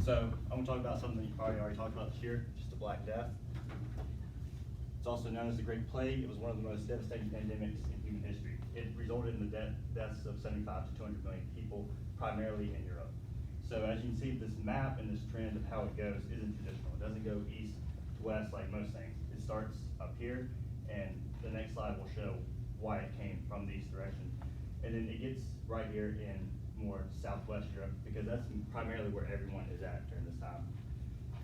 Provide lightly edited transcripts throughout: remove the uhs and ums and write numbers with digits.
So I'm going to talk about something you probably already talked about this year, just the Black Death. It's also known as the Great Plague. It was one of the most devastating pandemics in human history. It resulted in the deaths of 75 to 200 million people, primarily in Europe. So as you can see, this map and this trend of how it goes isn't traditional. It doesn't go east to west like most things. It starts up here, and the next slide will show why it came from these directions. And then it gets right here in more southwest Europe, because that's primarily where everyone is at during this time.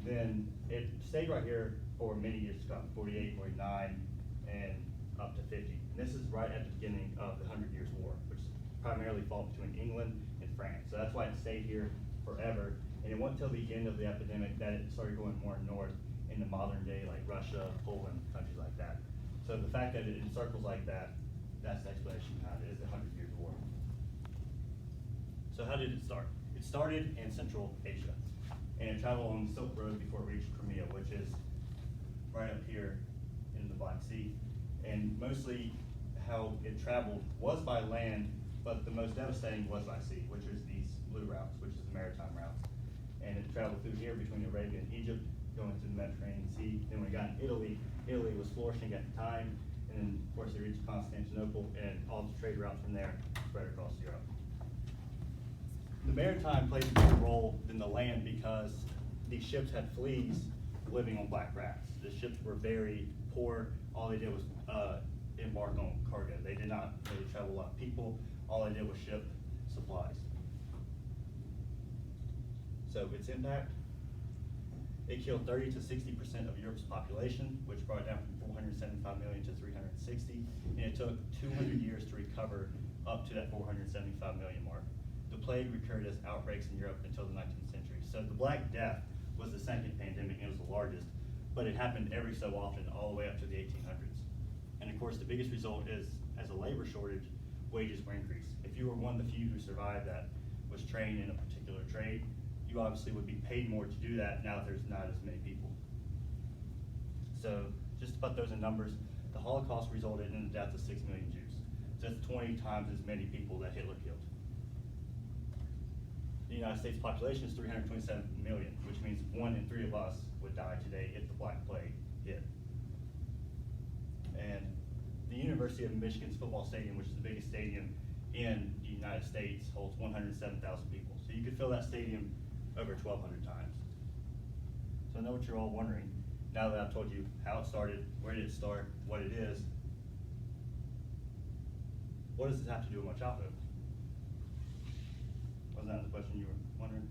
Then it stayed right here for many years to come, 48, 49, and up to 50. And this is right at the beginning of the 100 Years' War, which primarily fought between England and France. So that's why it stayed here forever. And it wasn't until the end of the epidemic that it started going more north into modern day, like Russia, Poland, countries like that. So the fact that it encircles like that, that's the explanation behind it, is the 100 Years' War. So how did it start? It started in Central Asia, and it traveled on the Silk Road before it reached Crimea, which is right up here in the Black Sea. And mostly how it traveled was by land, but the most devastating was by sea, which is these blue routes, which is the maritime routes. And it traveled through here between Arabia and Egypt, going to the Mediterranean Sea. Then when it got in Italy, Italy was flourishing at the time, and then of course it reached Constantinople, and all the trade routes from there spread across Europe. The maritime played a bigger role than the land because these ships had fleas living on black rats. The ships were very poor. All they did was embark on cargo. They did not really travel a lot of people. All they did was ship supplies. So its impact, it killed 30 to 60% of Europe's population, which brought it down from 475 million to 360, and it took 200 years to recover up to that 475 million mark. The plague recurred as outbreaks in Europe until the 19th century. So the Black Death was the second pandemic, and it was the largest, but it happened every so often, all the way up to the 1800s. And of course, the biggest result is, as a labor shortage, wages were increased. If you were one of the few who survived that was trained in a particular trade, you obviously would be paid more to do that now that there's not as many people. So just to put those in numbers, the Holocaust resulted in the death of 6 million Jews. So that's 20 times as many people that Hitler killed. The United States population is 327 million, which means 1 in 3 of us would die today if the Black Plague hit. And the University of Michigan's football stadium, which is the biggest stadium in the United States, holds 107,000 people. So you could fill that stadium over 1,200 times. So I know what you're all wondering. Now that I've told you how it started, where did it start, what it is, what does this have to do with my childhood? Wasn't that the question you were wondering?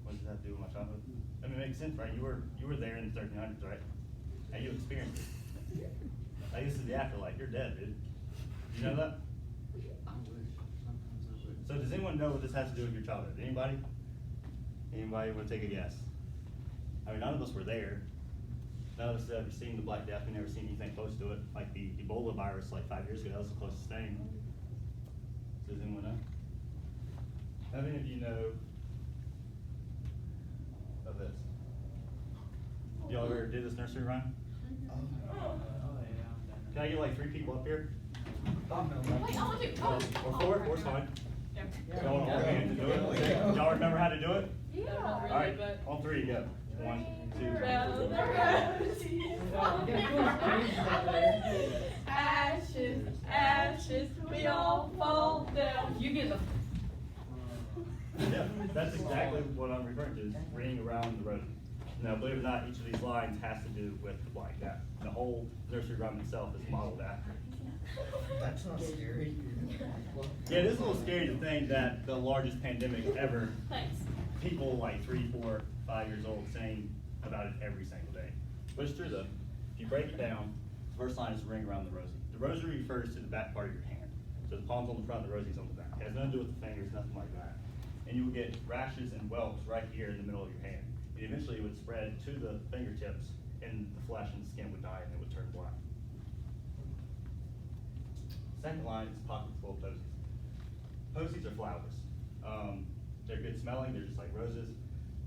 What does that have to do with my childhood? I mean, it makes sense, right? You were there in the 1300s, right? And you experienced it. Like, this is the afterlife. You're dead, dude. You know that? So does anyone know what this has to do with your childhood? Anybody? Anybody want to take a guess? I mean, none of us were there. None of us have ever seen the Black Death. We've never seen anything close to it. Like the Ebola virus, like 5 years ago, that was the closest thing. Does anyone know? How many of you know of this? Y'all ever did this nursery rhyme? Can I get like 3 people up here? Wait, I want to. Or 4? 4's fine. Y'all want all hands to do it? Y'all remember how to do it? Yeah. All right, on 3, go. 1, 2. Ashes, ashes, we all fall down. You get them. Yeah, that's exactly what I'm referring to, is ringing around the rosy. Now, believe it or not, each of these lines has to do with the Black Death. The whole nursery rhyme itself is modeled after. That's not scary. Yeah, it is a little scary to think that the largest pandemic ever, Thanks. people like 3, 4, 5 years old saying about it every single day. But it's true though. If you break it down, the first line is ring around the rosy. The rosary refers to the back part of your hand. So the palm's on the front, the rosy's on the back. It has nothing to do with the fingers, nothing like that. And you will get rashes and welts right here in the middle of your hand. And eventually it would spread to the fingertips, and the flesh and the skin would die and it would turn black. Second line is pockets full of posies. Posies are flowers. They're good smelling, they're just like roses.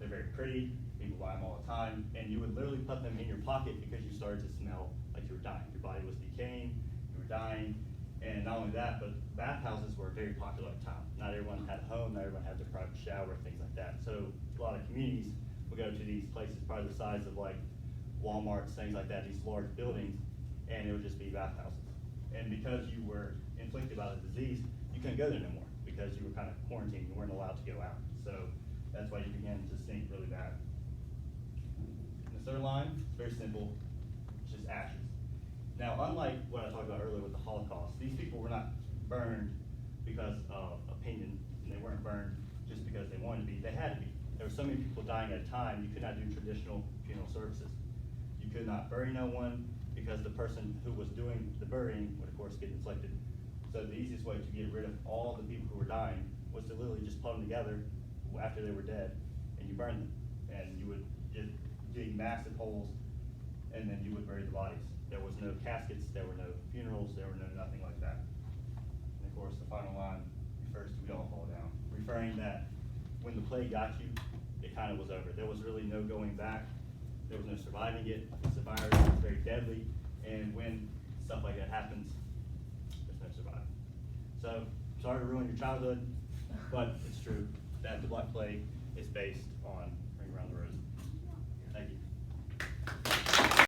They're very pretty, people buy them all the time, and you would literally put them in your pocket because you started to smell like you were dying. Your body was decaying, you were dying, and not only that, but bathhouses were very popular at the time. Not everyone had a home, not everyone had their private shower, things like that. So a lot of communities will go to these places, probably the size of like Walmarts, things like that, these large buildings, and it would just be bathhouses. And because you were inflicted by the disease, you couldn't go there no more, because you were kind of quarantined, you weren't allowed to go out. So that's why you began to stink really bad. And the third line, it's very simple, it's just ashes. Now, unlike what I talked about earlier with the Holocaust, these people were not burned because of opinion, and they weren't burned just because they wanted to be, they had to be. There were so many people dying at a time, you could not do traditional funeral services. You could not bury no one, because the person who was doing the burying would of course get inflicted. So the easiest way to get rid of all the people who were dying was to literally just put them together after they were dead, and you burn them. And you would just dig massive holes, and then you would bury the bodies. There was no caskets, there were no funerals, there were no nothing like that. And of course, the final line refers to we all fall down, referring that when the plague got you, it kind of was over. There was really no going back. There was no surviving it. It's a virus, it's very deadly, and when stuff like that happens, there's no surviving. So, sorry to ruin your childhood, but it's true that the Black Plague is based on Ring Around the Rosy.